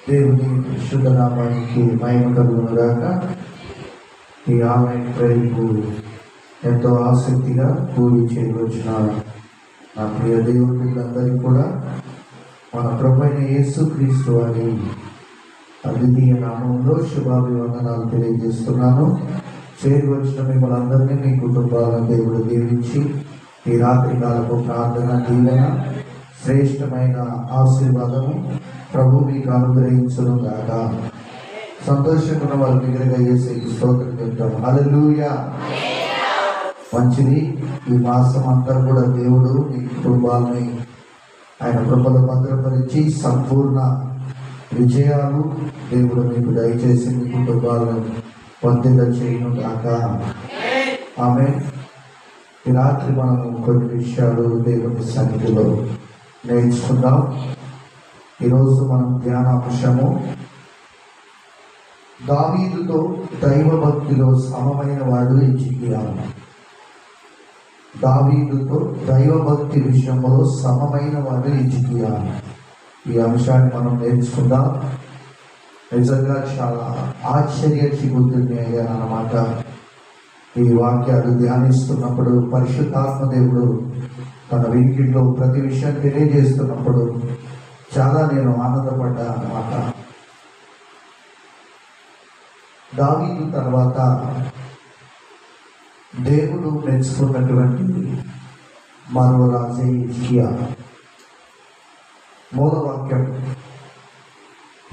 దేవుని పరిశుద్ధ నామానికి మహిమ కలుగునుగాక. ఈ ఆన్లైన్ ప్రేయర్కు ఎంతో ఆసక్తిగా కూడి చేయవచ్చిన నా ప్రియ దేవుళ్ళందరికీ కూడా మన ప్రభువైన యేసుక్రీస్తు వారి అద్వితీయ నామంలో శుభాభివందనాలు తెలియజేస్తున్నాను. చేరువచ్చిన మిమ్మల్ని అందరినీ మీ కుటుంబాలను దేవుడు దీవించి ఈ రాత్రి కాలపు ప్రార్థన దీవెన శ్రేష్టమైన ఆశీర్వాదము ప్రభు మీకు అనుగ్రహించును గాక. సంతోషంగా వాళ్ళు దగ్గరగా చేసే స్తోత్రం చెప్తాం. హల్లెలూయా. మంచిది. ఈ మాసం అంతా కూడా దేవుడు మీ కుటుంబాలని ఆయన కృపలో భద్రపరిచి సంపూర్ణ విజయాలు దేవుడు మీకు దయచేసి మీ కుటుంబాలను వర్ధిల్ల చేయను గాక. ఆమేన్. ఈ రాత్రి మనం కొన్ని విషయాలు దేవుని సన్నిధిలో నేర్చుకుందాం. ఈరోజు మనం ధ్యానాంశము దావీదుతో దైవభక్తిలో సమమైన వాడు హిజ్కియా. దావీదుతో దైవభక్తి విషయంలో సమమైన వాడు హిజ్కియా. ఈ అంశాన్ని మనం నేర్చుకుందాం. నిజంగా చాలా ఆశ్చర్యచిగుతుంది అన్నమాట. ఈ వాక్యాలు ధ్యానిస్తున్నప్పుడు పరిశుద్ధాత్మ దేవుడు తన వినికిడిలో ప్రతి విషయం తెలియజేస్తున్నప్పుడు చాలా నేను ఆనందపడ్డా అన్నమాట. దావీదు తర్వాత దేవుడు మెచ్చుకున్నటువంటి మరో రాజే హిజ్కియా. మూలవాక్యం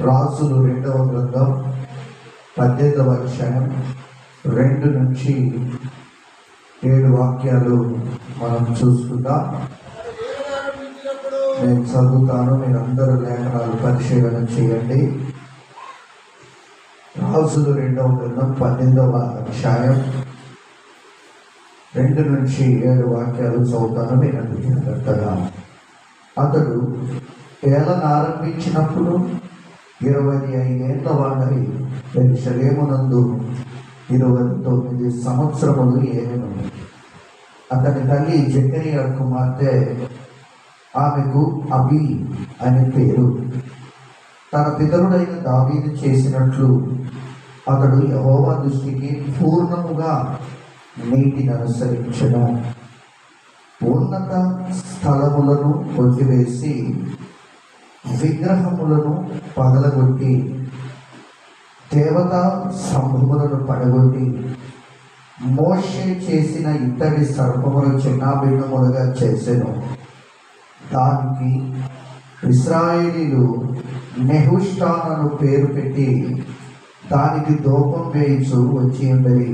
రాజులు 2వ గ్రంథం 18వ అధ్యాయం 2 నుంచి 7 వాక్యాలు మనం చూసుకుందాం. నేను చదువుతాను, మీరందరూ లేఖనాలు పరిశీలన చేయండి. రాజులు 2వ గ్రంథం 18వ అధ్యాయం 2 నుంచి 7 వాక్యాలు చదువుతాను, మీరు జాగ్రత్తగా. అతడు ఏలన ఆరంభించినప్పుడు 25 ఏళ్ల వాడై యెరూషలేమునందు 29 సంవత్సరములు ఏలెను. అతని తల్లి జకరియా కుమార్తె, ఆమెకు అబీ అని పేరు. తన పితరుడైన దావీదు చేసినట్లు అతడు యెహోవా దృష్టికి పూర్ణముగా నీతిని అనుసరించెను. ఉన్నత స్థలములను కొట్టివేసి విగ్రహములను పగలగొట్టి దేవతా స్తంభములను పడగొట్టి మోషే చేసిన ఇత్తడి సర్పములు చిన్నాభిన్నములుగా చేసెను. దానికి ఇశ్రాయేలీలు నెహుష్టాను పేరు పెట్టి దానికి ధూపం వేయించు వచ్చి ఉండేది.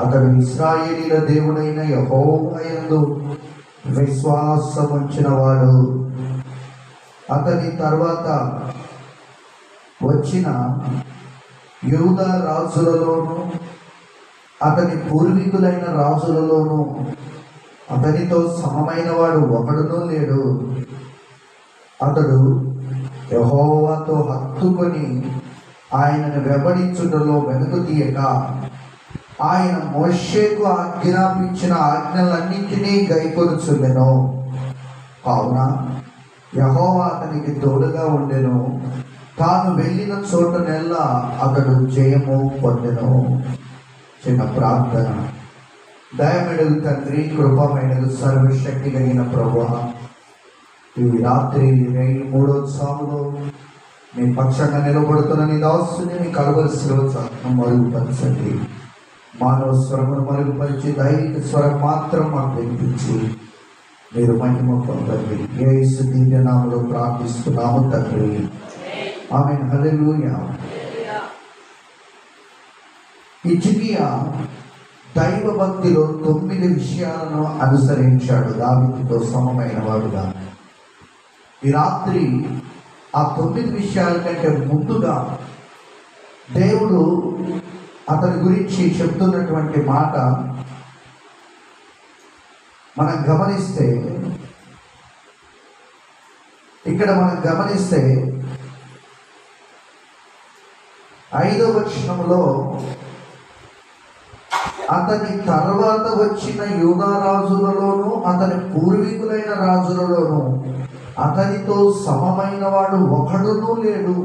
అతడు ఇశ్రాయేలీల దేవుడైన యెహోవా యందు విశ్వాసం ఉంచిన వాడు. అతని తర్వాత వచ్చిన యూదా రాజులలోను అతని పూర్వీకులైన రాజులలోను అతనితో సమమైన వాడు ఒకడునూ లేడు. అతడు యెహోవాతో హత్తుకొని ఆయనను వెంబడించుటలో వెనుక తీయక ఆయన మోషేకు ఆజ్ఞాపించిన ఆజ్ఞలన్నింటినీ గైకొనుచుండెను. కావున యెహోవా అతనికి తోడుగా ఉండెను. తాను వెళ్ళిన చోటనెల్లా అతడు జయము పొందెను. చిన్న ప్రార్థన. దయమెడలు తండ్రి, కృపమైనది, సర్వశక్తి కలిగిన ప్రభువా, ఈ రాత్రి 3వ సాములో మీ పక్షంగా నిలబడుతున్న నీ దాసుని మీ కలవలసిన మరుగుపరచండి. మానవ స్వరమును మరుగుపరిచి దైవిక స్వరం మాత్రం మాకు వినిపించి మీరు మహిమ పొందండి. యేసు దివ్య నామములో ప్రార్థిస్తున్నాము తండ్రి. ఆమేన్. హల్లెలూయా. హిజ్కియా దైవ భక్తిలో 9 విషయాలను అనుసరించాడు. దావీదుతో సమమైన వాడుగా. ఈ రాత్రి ఆ 9 విషయాల కంటే ముందుగా దేవుడు అతని గురించి చెప్తున్నటువంటి మాట మనం గమనిస్తే, ఇక్కడ మనం గమనిస్తే 5వ వచనంలో అతని తర్వాత వచ్చిన యూదా రాజులలోను అతని పూర్వీకులైన రాజులలోను అతనితో సమమైన వాడు ఒకడునూ లేడు.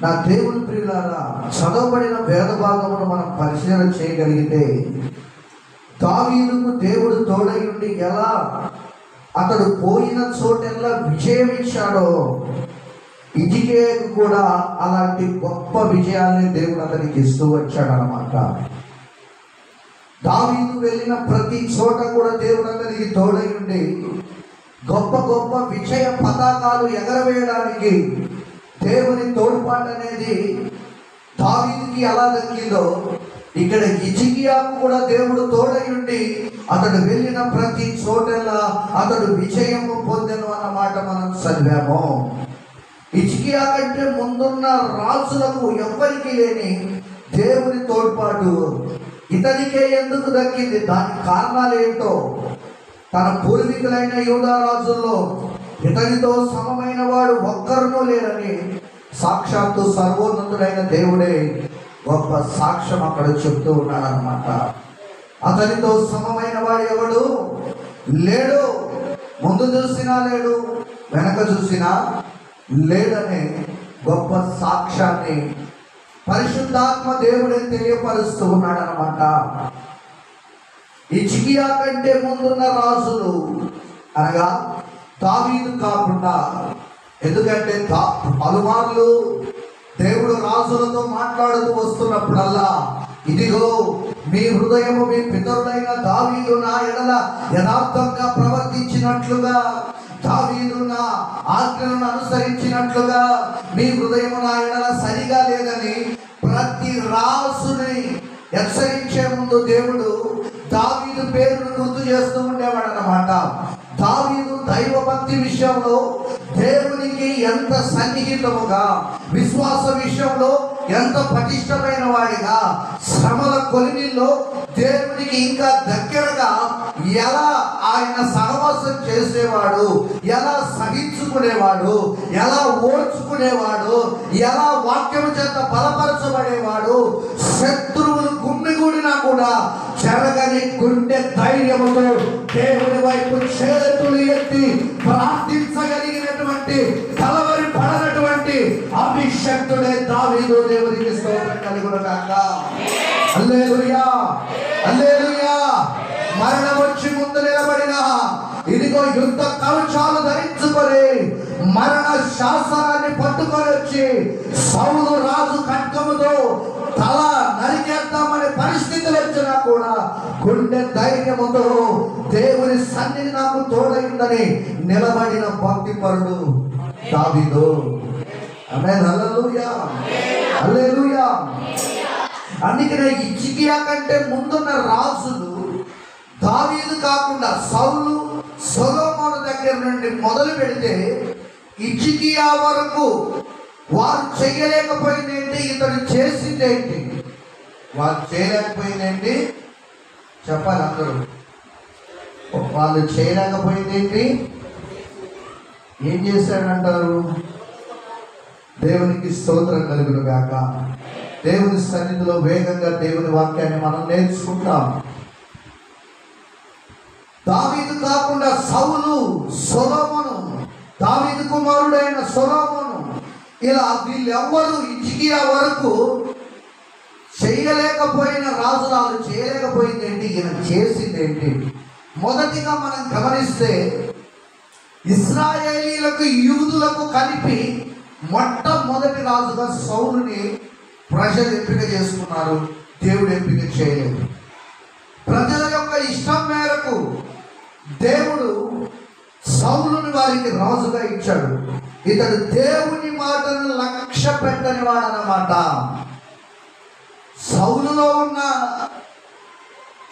నా దేవుని ప్రియులారా, చదవబడిన వేద భాగమును మనం పరిశీలన చేయగలిగితే దావీదుకు దేవుడు తోడై ఉండి ఎలా అతడు పోయిన చోటెల్లా విజయం ఇచ్చాడో, హిజ్కియాకు కూడా అలాంటి గొప్ప విజయాన్ని దేవుడు అతనికి ఇస్తూ వచ్చాడనమాట. దావీదు వెళ్ళిన ప్రతి చోట కూడా దేవుడు అతనికి తోడై ఉండి గొప్ప గొప్ప విజయ పతాకాలు ఎగరవేయడానికి దేవుని తోడ్పాటు అనేది దావీదుకి ఎలా దక్కిందో, ఇక్కడ హిజ్కియాకు కూడా దేవుడు తోడై ఉండి అతడు వెళ్ళిన ప్రతి చోటల్లా అతడు విజయము పొందెను అన్నమాట మనం చదివాము. హిజ్కియా కంటే ముందున్న రాజులకు ఎవ్వరికి లేని దేవుని తోడ్పాటు ఇతనికే ఎందుకు దక్కింది? దానికి కారణాలు ఏంటో, తన పూర్వీకులైన యూదా రాజుల్లో ఇతనితో సమమైన వాడు ఒక్కరునూ లేరని సాక్షాత్తు సర్వోన్నతుడైన దేవుడే గొప్ప సాక్ష్యం అక్కడ చెప్తూ ఉన్నాడనమాట. అతనితో సమమైన వాడు ఎవడు లేడు, ముందు చూసినా లేడు, వెనక చూసినా లేడనే గొప్ప సాక్ష్యాన్ని పరిశుద్ధాత్మ దేవుడే తెలియపరుస్తూ ఉన్నాడనమాట. హిజ్కియా కంటే ముందున్న రాజులు అనగా దావీదు కాకుండా, ఎందుకంటే పలుమార్లు దేవుడు రాజులతో మాట్లాడుతూ వస్తున్నప్పుడల్లా, ఇదిగో మీ హృదయము మీ పితరుడైన దావీదు నా ఎడల యథార్థంగా ప్రవర్తించినట్లుగా, దావీదు నా ఆజ్ఞలను అనుసరించినట్లుగా మీ హృదయము నా ఎడల సరిగా లేదని ప్రతి రాజుని హెచ్చరించే ముందు దేవుడు దావీదు పేరును గుర్తు చేస్తూ ఉండేవాడు అన్నమాట. దావీదు దైవభక్తి విషయంలో దేవునికి ఎంత సన్నిహితముగా, విశ్వాస విషయంలో ఎంత పటిష్టమైన వాడిగా, శ్రమల కొలిమిలో దేవునికి ఇంకా దగ్గరగా ఎలా ఆయన సహవాసం చేసేవాడు, ఎలా సహించుకునేవాడు, ఎలా ఓర్చుకునేవాడు, ఎలా వాక్యము చేత బలపరచబడేవాడు, శత్రువులు గుమ్మిగూడినా కూడా జరగని గుండె ధైర్యముతో దేవుని వైపు చేతులు ఎత్తి ప్రార్థించగలిగినటువంటి, కలవరి పడనటువంటి అభిషక్తుడే దావీదు. దేవునికి స్తోత్రం కలుగును గాక. హల్లెలూయా, హల్లెలూయా. మరణం వచ్చి ముందు నిలబడిన, ఇదిగో యుద్ధ కవచాలు ధరించుకొని మరణ శాసనాన్ని పట్టుకొని వచ్చి సౌలు రాజు ఖడ్గముతో తల నరికేద్దామనే పరిస్థితులు వచ్చినా కూడా గుండె ధైర్యముతో దేవుని సన్నిధి నాకు తోడైందని నిలబడిన భక్తిపరుడు దావీదు. ఆమేన్, హల్లెలూయా, హల్లెలూయా. అందుకనే హిజ్కియా కంటే ముందున్న రాజులు దావీదు కాకుండా సౌలు, సొలొమోను దగ్గర నుండి మొదలు పెడితే హిజ్కియా వరకు వారు చేయలేకపోయింది ఏంటి, ఇతడు చేసింది ఏంటి? వారు చేయలేకపోయింది ఏంటి చెప్పాలి అందరూ. వాళ్ళు చేయలేకపోయింది ఏంటి? ఏం చేశాడంటారు? దేవునికి స్తోత్రం కలుగును గాక. దేవుని సన్నిధిలో వేగంగా దేవుని వాక్యాన్ని మనం నేర్చుకుంటాం. దావీదు కాకుండా సౌలు, సొలొమోను, దావీదు కుమారుడైన సొలొమోను, ఇలా వీళ్ళెవ్వరూ హిజ్కియా వరకు చేయలేకపోయిన రాజురాలు చేయలేకపోయింది ఏంటి, ఈయన చేసింది ఏంటి? మొదటిగా మనం గమనిస్తే ఇశ్రాయేలీలకు యూదులకు కలిపి మొట్టమొదటి రాజుగా సౌలుని ప్రజలు ఎంపిక చేసుకున్నారు, దేవుడు ఎంపిక చేయలేదు. ప్రజల యొక్క ఇష్టం మేరకు దేవుడు సౌలుని వారికి రాజుగా ఇచ్చాడు. ఇతడు దేవుని మాటను లక్ష్య పెట్టని వాడనమాట. సౌలులో ఉన్న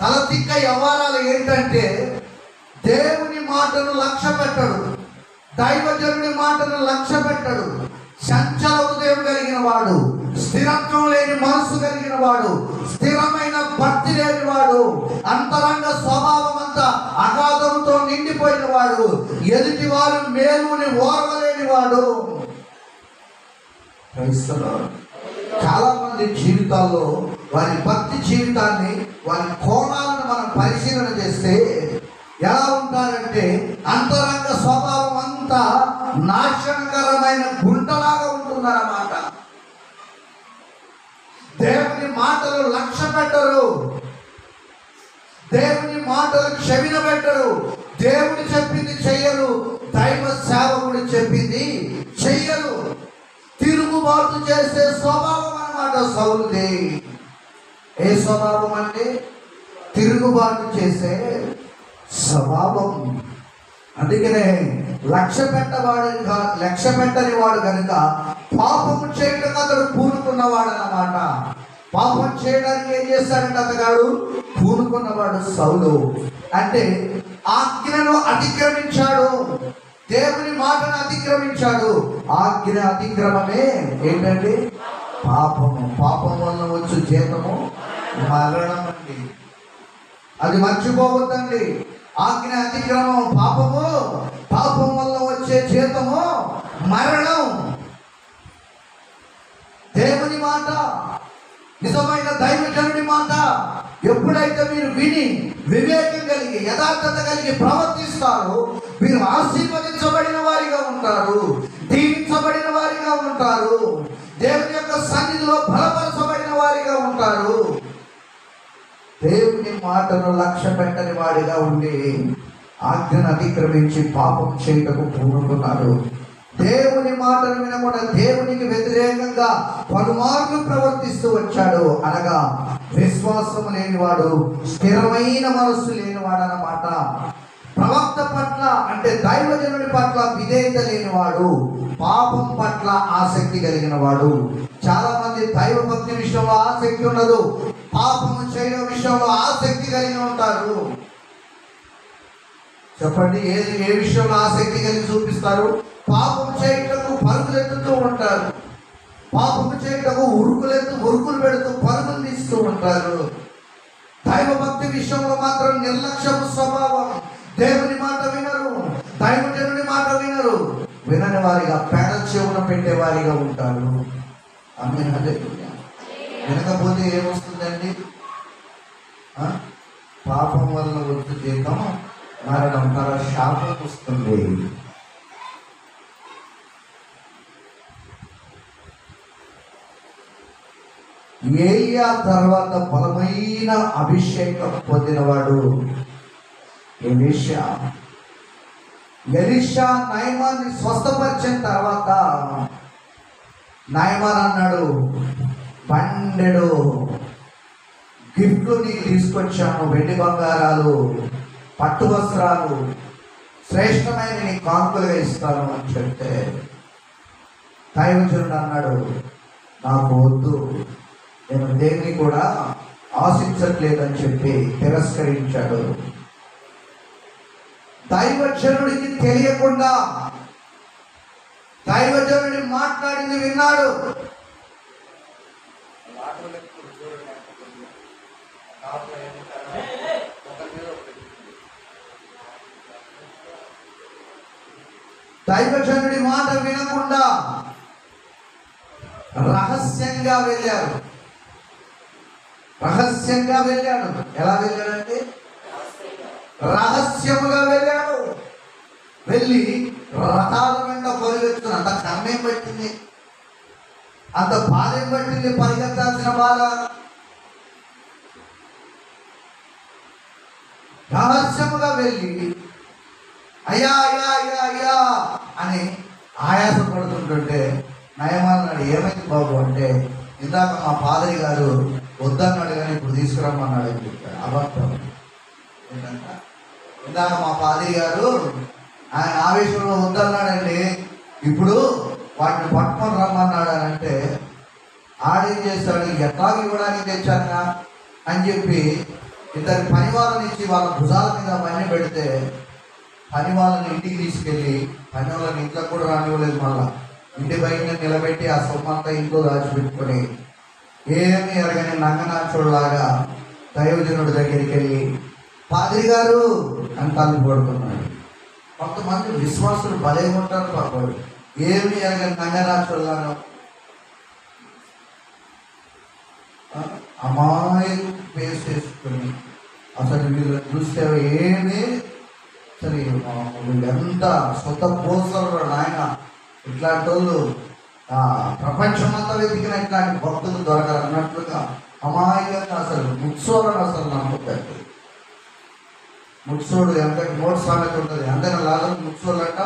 తలతిక్క వ్యవహారాలు ఏంటంటే, దేవుని మాటను లక్ష్య పెట్టడు, దైవజనుడి మాటను లక్ష్య పెట్టడు, చంచల హృదయం కలిగిన వాడు, స్థిరత్వం లేని మనసు కలిగిన వాడు, స్థిరమైన భక్తి లేని వాడు, అంతరంగ స్వభావం అంతా అగాధంతో నిండిపోయిన వాడు, ఎదుటి వారు మేలుని ఓర్వలేని వాడు. చాలా మంది జీవితాల్లో వారి భక్తి జీవితాన్ని, వారి కోణాలను మనం పరిశీలన చేస్తే ఎలా ఉంటారంటే అంతరంగ స్వభావం అంతా నాశనకరమైన గుంటలాగా ఉంటుందన్నమాట. దేవుని మాటలు లక్ష్య పెట్టరు, దేవుని మాటలు క్షమిన పెట్టరు, దేవుడు చెప్పింది చెయ్యరు, దైవ సేవకుడు చెప్పింది చెయ్యరు. తిరుగుబాటు చేసే స్వభావం అన్నమాట సౌలుది. ఏ స్వభావం అంటే తిరుగుబాటు చేసే స్వభావం. అందుకనే లక్ష్య పెట్టని వాడు కనుక పాపము చేయడం అతడు పూనుకున్నవాడు అన్నమాట. పాపం చేయడానికి ఏం చేస్తాడంటే అతగాడు పూనుకున్నవాడు సౌలు. అంటే ఆజ్ఞను అతిక్రమించాడు, దేవుని మాటను అతిక్రమించాడు. ఆజ్ఞ అతిక్రమమే ఏంటంటే పాపము. పాపం వల్ల వచ్చు జీతము మరణం అండి. అది మర్చిపోవద్దండి. ఆజ్ఞ అతిక్రమం పాపము, పాపం వల్ల వచ్చే జీతము మరణం. దేవుని మాట, నిజమైన దైవజనుడి మాట ఎప్పుడైతే మీరు విని వివేకం కలిగి యథార్థత కలిగి ప్రవర్తిస్తారో మీరు ఆశీర్వదించబడిన వారిగా ఉంటారు, దీవించబడిన వారిగా ఉంటారు, దేవుని యొక్క సన్నిధిలో బలపరచబడిన వారిగా ఉంటారు. దేవుని మాటను లక్ష్య పెట్టని వాడిగా ఉండి ఆజ్ఞను అతిక్రమించి పాపం చేయటకు పూనుకున్నారు. దేవుని మాటను వినకుండా దేవునికి వ్యతిరేకంగా పలుమార్లు ప్రవర్తిస్తూ వచ్చాడు. అనగా విశ్వాసం లేనివాడు, స్థిరమైన మనస్సు లేనివాడు అన్నమాట. ప్రవక్త పట్ల అంటే దైవజనుడి పట్ల విధేయత లేనివాడు, పాపం పట్ల ఆసక్తి కలిగిన వాడు. చాలా మంది దైవభక్తి విషయంలో ఆసక్తి ఉండదు, పాపము చేయడం విషయంలో ఆసక్తి కలిగి ఉంటారు. చెప్పండి, ఏ విషయంలో ఆసక్తి కలిగి చూపిస్తారు? పాపము చేయటకు పరుగులెత్తుతూ ఉంటారు, పాపము చేయటకు ఉరుకులు పెడుతూ పరుగులు తీస్తూ ఉంటారు. దైవభక్తి విషయంలో మాత్రం నిర్లక్ష్యపు స్వభావం. దేవుని మాట వినరు, దైవజనుడి మాట వినరు, వినని వారిగా పేడ చెవున పెట్టేవారిగా ఉంటారు. అదే వినకపోతే ఏమొస్తుందండి? పాపం వల్ల వచ్చే జీతం మరణం, తన శాపం వస్తుంది. ఏలియా తర్వాత బలమైన అభిషేకం పొందినవాడు ఎలీషా. నయమాన్ని స్వస్థపరిచిన తర్వాత నయమాన్ అన్నాడు, పన్నెండు గిఫ్ట్లు నీకు తీసుకొచ్చాను, వెండి బంగారాలు, పట్టు వస్త్రాలు, శ్రేష్టమైన నీ కానుకలుగా ఇస్తాను అని చెప్తే దైవజనుడు అన్నాడు, నాకు వద్దు, నేను దేన్ని కూడా ఆశించట్లేదని చెప్పి తిరస్కరించాడు. దైవజనుడికి తెలియకుండా దైవజనుడి మాట్లాడింది విన్నాడు. దైవజనుడి మాట వినకుండా రహస్యంగా వెళ్ళాడు. ఎలా వెళ్ళాడంటే రహస్యముగా వెళ్ళాడు. వెళ్ళి రథాల వెంట పరిగెత్తున అంత కర్మేం పట్టింది, అంత బాధ ఏం పట్టింది, పరిగెత్తాల్సిన బాధ. రహస్యముగా వెళ్ళి అయ్యా అయ్యా అయ్యా అయ్యా అని ఆయాస పడుతుంటుంటే నయమాన్ నాడు ఏమైంది బాబు అంటే, ఇందాక మా పాదరి గారు వద్దన్నాడు కానీ ఇప్పుడు తీసుకురమ్మన్నాడు అని చెప్పాడు. అబద్ధం. ఏంటంట, ఇందాక మా పాదరి గారు ఆయన ఆవేశంలో వద్దన్నాడండి, ఇప్పుడు వాటిని పట్టుకొని రమ్మన్నాడు అని అంటే ఆడేం చేస్తాడు, ఎట్లాగ ఇవ్వడానికి తెచ్చాక అని చెప్పి ఇద్దరి పని వాళ్ళని ఇచ్చి వాళ్ళ భుజాల మీద అవన్నీ పెడితే పని వాళ్ళని ఇంటికి తీసుకెళ్ళి పని వాళ్ళని ఇంట్లో కూడా రానివ్వలేదు. మళ్ళా ఇంటి బయట నిలబెట్టి ఆ సొమ్మంతా ఇంట్లో దాచిపెట్టుకొని ఏమీ ఎరగని నంగనాచుడులాగా దైవజనుడి దగ్గరికి వెళ్ళి పాదిరి గారు అని తల్లి పడుతున్నాడు. కొంతమంది విశ్వాసులు భలే ఉంటారు పాపడు, ఏమి ఎరగని నంగనాచుడులాగా అమాయకు పేస్ చేసుకుని అసలు వీళ్ళు చూస్తే ఏమీ సరే ఎంత సొంత పోసరు నాయన. ఇట్లాంటి వాళ్ళు ప్రపంచమంతా వెతికిన ఇట్లాంటి భక్తులు దొరకరు అన్నట్లుగా అమాయకంగా అసలు ముత్సోలను అసలు నమ్ముతాడు. ముత్సోడు ఎంత నోట్ సామెత ఉంటుంది, అందరి లాగా ముత్సోళ్ళు అంట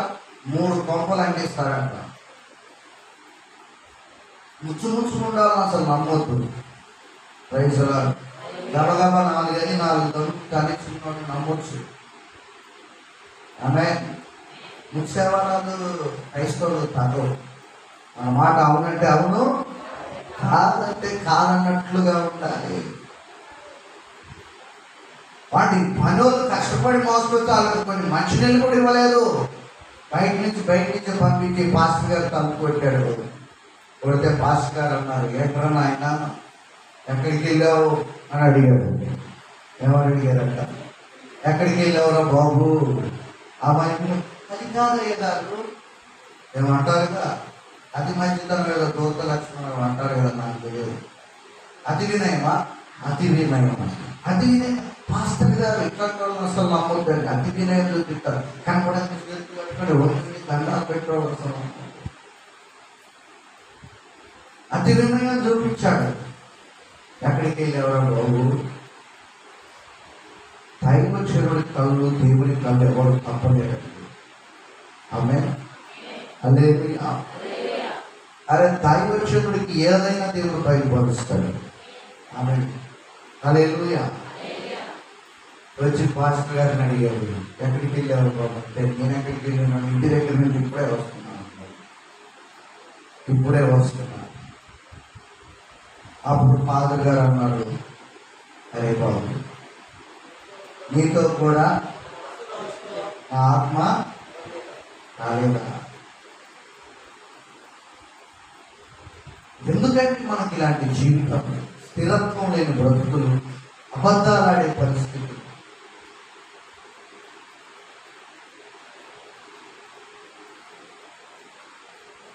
3 కొంపలు అంటిస్తారంట. ముచ్చు ఉండాలని అసలు నమ్మొద్దు. రైతులు గబగబా 4 అని 4 దొరుకుతానే చిన్నోడు నమ్మొచ్చు. ఆమె ముచ్చేవాళ్ళు క్రైస్తవులు కాదు. మన మాట అవునంటే అవును, కాదంటే కాదన్నట్లుగా ఉండాలి. వాటి పనులు కష్టపడి మోసుకొచ్చి కొన్ని మంచినీళ్ళు కూడా ఇవ్వలేదు. బయట నుంచి పంపించి పాస్టర్ గారు తలుపు కొట్టాడు. కొడితే పాస్టర్ గారు అన్నారు, ఎక్కడ ఆయన ఎక్కడికి వెళ్ళావు అని అడిగాడు. ఏమని అడిగారంట, ఎక్కడికి వెళ్ళావురా బాబు? అవన్నీ అది కాదయ్య గారు ఏమంటారు కదా, అతి మంచితనం లేదా దూత లక్షణం అంటారు కదా, నాకు తెలియదు. అతి వినయమా, అతి వినయమా, అతి వినయం. పాస్టర్ గారు ఇట్లాంటి వాళ్ళని అసలు నమ్మొద్దండి. అతి వినయం చూపిస్తారు. కనపడానికి కట్టుకొని ఒంటిని దండాలు పెట్టుకోవడం. అతి వినయం చూపించాడు. ఎక్కడికి వెళ్ళేవారు బాబు? దైవజనుడి కళ్ళు దేవుని కళ్ళు ఎవరు తప్పలేదు. ఆమె హల్లెలూయా. అరే దైవజనుడికి ఏదైనా దేవుడు బయలుపరుస్తాడు. ఆమె హల్లెలూయా. వచ్చి పాస్టర్ గారిని అడిగాడు, ఎక్కడికి వెళ్ళారు బాబు అంటే, నేను ఎక్కడికి వెళ్ళినాను, ఇంటి దగ్గర నుంచి ఇప్పుడే వస్తున్నాను. అప్పుడు ఫాదర్ గారు అన్నాడు, అరే బాబు నీతో కూడా నా ఆత్మ రాలేదా? ఎందుకంటే మనకి ఇలాంటి జీవితం, స్థిరత్వం లేని బ్రతుకులు, అబద్ధాలాడే పరిస్థితులు.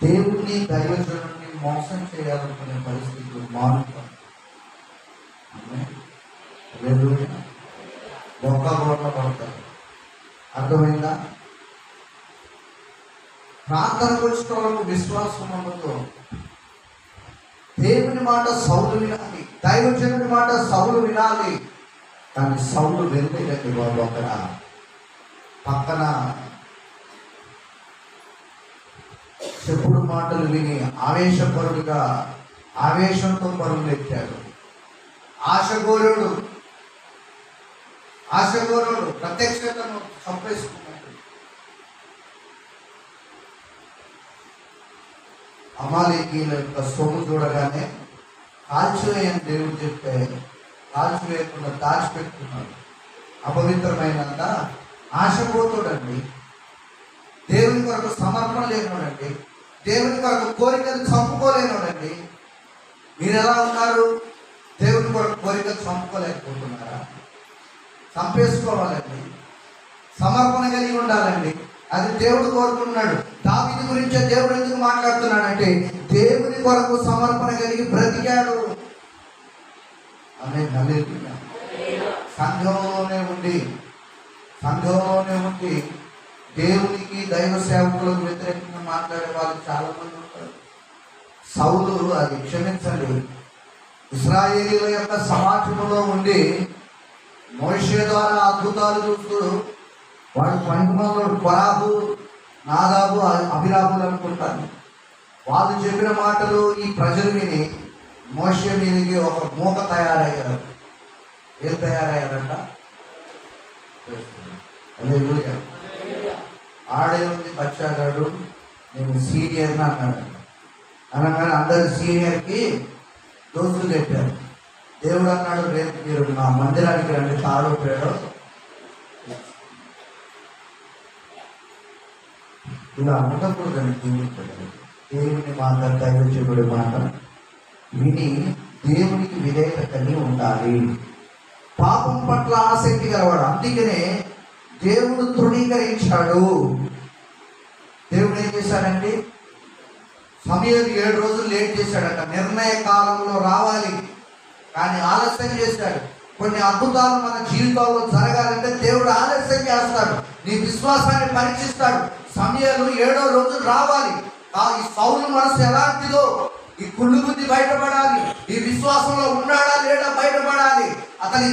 దేవుణ్ణి దైవజనుడిని మోసం చేయాలనుకునే పరిస్థితులు మారుతాం. మొక్కగోట్ల పడతారు. అర్థమైందా? ప్రార్థనకు వచ్చిన వాళ్ళకు విశ్వాసం ఉండదు. దేవుని మాట సౌలు వినాలి, దైవజనుడి మాట సౌలు వినాలి. కానీ సౌలు వెళ్ళలేదండి బాబు. అక్కడ పక్కన చెప్పుడు మాటలు విని ఆవేశపరుడుగా ఆవేశంతో పరుగులు ఎత్తాడు. ఆశగోరుడు ప్రత్యక్షతను చంపేసుకున్నాడు. అమాలేకీయుల యొక్క సొమ్ము చూడగానే కాల్చివేయని దేవుడు చెప్తే కాల్చివేయకుండా దాచిపెట్టుకున్నాడు. అపవిత్రమైనంత ఆశపోతుడండి, దేవుని కొరకు సమర్పణ లేనోడండి, దేవుని కొరకు కోరికలు చంపుకోలేనోడండి. మీరు ఎలా ఉన్నారు? దేవుని కొరకు కోరికలు చంపుకోలేకపోతున్నారా? చంపేసుకోవాలండి. సమర్పణ కలిగి ఉండాలండి. అది దేవుడు కోరుకున్నాడు. దావీదు గురించే దేవుడు ఎందుకు మాట్లాడుతున్నాడంటే, దేవుని కొరకు సమర్పణ కలిగి బ్రతికాడు. ఆమె హల్లెలూయా. సంఘంలోనే ఉండి దేవునికి దైవ సేవకులకు వ్యతిరేకంగా మాట్లాడే వాళ్ళు చాలా మంది ఉంటారు. సౌలు, అది క్షమించండి, ఇశ్రాయేలీయుల యొక్క సమాజంలో ఉండి మోషే ద్వారా అద్భుతాలు చూస్తూ వాడు పనికిమాలోడు కొరాబు, నాదాబు, అభిరాబులు అనుకుంటాను. వాళ్ళు చెప్పిన మాటలు ఈ ప్రజలు విని మోషే మీదకి ఒక మూక తయారయ్యారు. ఏం తయారయ్యారంట? హల్లెలూయా. ఆడే ఉంది బచ్చాగాడు, నేను సీనియర్ని అన్నాడు. అనగానే అందరు సీనియర్కి దోస్తులు చెప్పారు. దేవుడు అన్నాడు, రేపు మీరు నా మందిరానికి రండి, తాడు పేడో. ఇలా ఉండకూడదని దేవుని మాట, దైవజనుడి మాట విని దేవునికి విధేయత కలిగి ఉండాలి. పాపం పట్ల ఆసక్తి గలవాడు. అందుకనే దేవుడు తృణీకరించాడు. దేవుడు ఏం చేశాడండి? సమయం 7 రోజులు లేట్ చేశాడట. నిర్ణయ కాలంలో రావాలి కానీ ఆలస్యం చేశాడు. కొన్ని అద్భుతాలు మన జీవితంలో జరగాలంటే దేవుడు ఆలస్యం చేస్తాడు. నీ విశ్వాసాన్ని పరీక్షిస్తాడు. సమయాలు 7వ రోజు రావాలి. ఈ సౌలు మనసు ఎలాంటిదో, ఈ కుళ్ళు బుద్ధి బయటపడాలి. ఈ విశ్వాసంలో ఉన్నాడా లేడా బయటపడాలి. ఇతని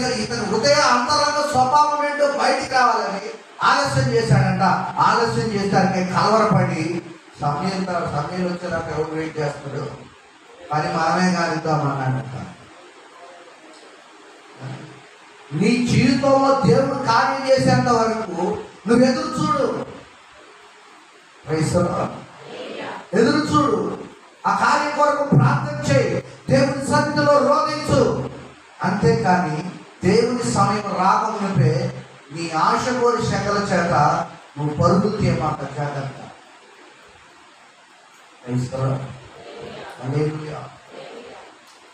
హృదయ అంతరంగ స్వభావం ఏంటో బయటికి రావాలని ఆలస్యం చేశాడంట. ఆలస్యం చేస్తానికి కలవరపడి సమయం వచ్చేదాకా ఎవరు వెయిట్ చేస్తాడు, పని మనమే కానిద్దామన్నాడంట. నీ జీవితంలో దేవుడు కార్యం చేసేంత వరకు నువ్వు ఎదురు చూడు, ఎదురు చూడు. ఆ కార్యం కొరకు ప్రార్థన చేయి, దేవుని సన్నిధిలో రోధించు. అంతేకాని దేవుని సమయం రాకమునిపే నీ ఆశ కోరి శకల చేత నువ్వు పరుగులు తీయమాట జాగ్రత్త.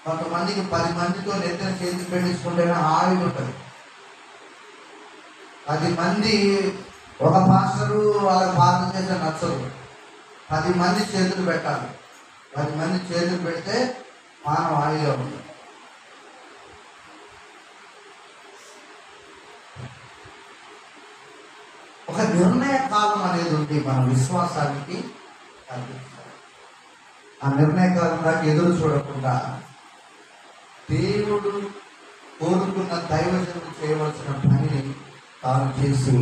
కొంతమందికి 10 మందితో నెత్తిన చేతి పెట్టించుకుంటేనే హాయిగా ఉంటుంది. 10 మంది ఒక పాస్టరు వాళ్ళకి ప్రార్థన చేస్తే నచ్చదు. 10 మంది చేతులు పెట్టాలి. 10 మంది చేతులు పెడితే మానవ హాయిగా ఉంటుంది. ఒక నిర్ణయ కాలం అనేది ఉంది మన విశ్వాసానికి కల్పించాలి. ఆ నిర్ణయ కాలం దాకా ఎదురు చూడకుండా దేవుడు కోరుకున్న దైవజనుడు చేయవలసిన పనిని తాను చేసి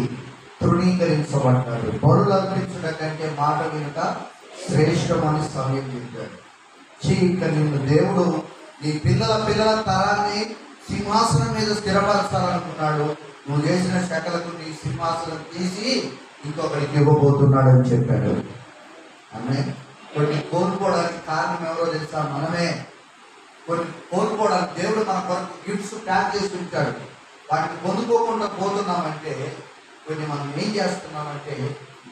తృణీకరించబడ్డాడు. బలులు అర్పించడం కంటే మాట వినుక శ్రేష్టమని సమయం చెప్పాడు. ఇక నిన్ను దేవుడు నీ పిల్లల తరాన్ని సింహాసనం మీద స్థిరపరచాలనుకున్నాడు. నువ్వు చేసిన శకలకు నీ సింహాసనం తీసి ఇంకొకరికి ఇవ్వబోతున్నాడు అని చెప్పాడు. ఆమె కొన్ని కోల్పోవడానికి కారణం ఎవరో తెలుసా? మనమే. కొన్ని కోల్పోవడానికి దేవుడు మన కొరకు గిఫ్ట్స్ ప్యాక్ చేసి ఉంచాడు. వాటిని పొందుకోకుండా పోతున్నామంటే కొన్ని మనం ఏం చేస్తున్నామంటే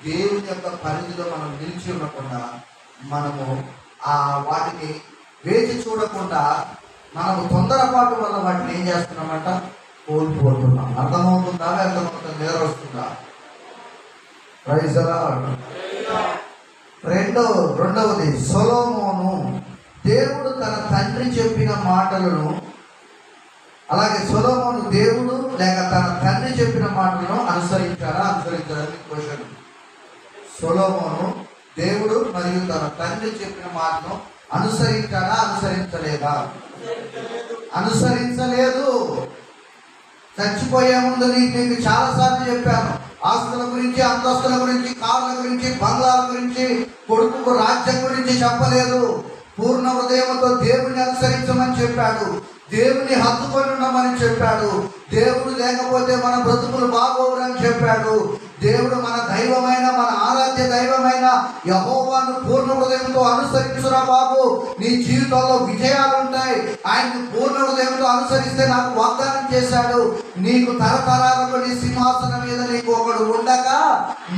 దేవుని యొక్క పరిధిలో మనం నిలిచి ఉండకుండా మనము వాటిని వేచి చూడకుండా మనము తొందరపాటు వల్ల వాటిని ఏం చేస్తున్నామంట? కోల్పోతున్నాం. అర్థమవుతుందా? అర్థమవుతుందా? నిద్ర వస్తుందా? Praise the lord. రెండవది సొలొమోను దేవుడు తన తండ్రి చెప్పిన మాటలను, అలాగే సొలొమోను దేవుడు లేక తన తండ్రి చెప్పిన మాటలను అనుసరించాలని క్వశ్చన్. సొలొమోను దేవుడు మరియు తన తండ్రి చెప్పిన మాటను అనుసరించలేదా? అనుసరించలేదు. చచ్చిపోయే ముందు నీకు చాలాసార్లు చెప్పాను. ఆస్తుల గురించి, అంతస్తుల గురించి, కార్ల గురించి, బంగ్లాల గురించి, కొడుకు రాజ్యం గురించి చెప్పలేదు. పూర్ణ హృదయంతో దేవుని అనుసరించమని చెప్పాడు. దేవుని హత్తుకొని ఉండమని చెప్పాడు. దేవుడు లేకపోతే మన బ్రతుకులు బాగోవురని చెప్పాడు. దేవుడు మన దైవమైన, మన ఆరాధ్య దైవమైన యెహోవాను పూర్ణ హృదయంతో అనుసరించురా బాబు, నీ జీవితంలో విజయాలు ఉంటాయి. ఆయన్ని పూర్ణ హృదయంతో అనుసరిస్తే నాకు వాగ్దానం చేశాడు, నీకు తరతరాలకు నీ సింహాసనం మీద నీకు ఒకడు ఉండగా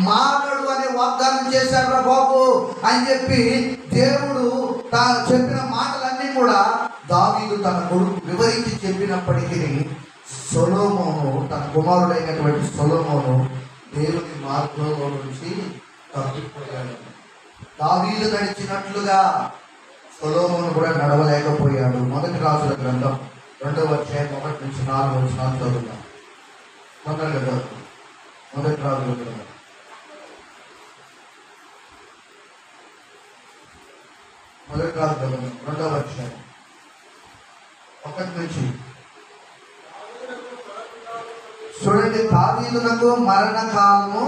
మానడు అనే వాగ్దానం చేశాడు రా బాబు అని చెప్పి దేవుడు తాను చెప్పిన మాటలన్నీ కూడా దావీదు తన కొడుకు వివరించి చెప్పినప్పటికీ సొలొమోను, తన కుమారుడైనటువంటి సొలొమోను దేవుని మార్గంలో నుంచి తప్పిపోయాడు. దావీదు నడిచినట్లుగా సొలొమోను కూడా నడవలేకపోయాడు. మొదటి రాజుల గ్రంథం 2వ అధ్యాయం 1 నుంచి 4 వచనాలు చదువుతాం. మొదటి రాజుల గ్రంథం 2వ అధ్యాయం 1 నుంచి చూడండి. దావీదునకు మరణకాలము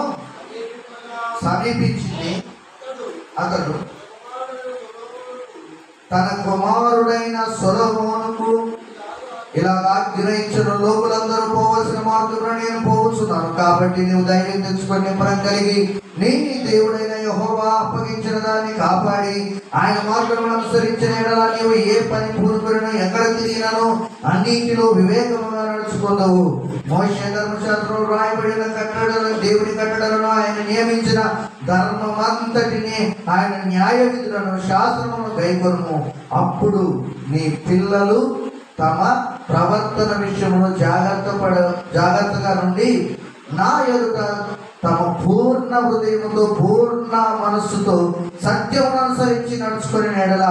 సమీపించింది. అతడు తన కుమారుడైన సొలొమోనుకు ఇలాగా గ్రహించిన లోకులందరూ పోవలసిన మార్గంలో నేను పోవచ్చున్నాను. కాబట్టి నువ్వు ధైర్యం తెచ్చుకొని నిబ్బరం కలిగి నీ దేవుడైన యెహోవా అప్పగించిన దాన్ని కాపాడి ఆయన మార్గమును అనుసరించిన యెడల నీవు ఏ పని పూనుకొనినో ఎక్కడ తిరిగినానో అన్నింటిలో వివేకముగా నడుచుకుందావు. మోషే ధర్మశాస్త్రంలో రాయబడిన కట్టడలను, దేవుని కట్టడలను, ఆయన నియమించిన ధర్మమంతటిని, ఆయన న్యాయ విధులను, శాస్త్రములను గైకొనుము. అప్పుడు నీ పిల్లలు తమ ప్రవర్తన విషయంలో జాగ్రత్తగా నుండి నా ఎదుట తమ పూర్ణ హృదయముతో పూర్ణ మనస్సుతో సత్యమును అనుసరించి నడుచుకుని ఎడల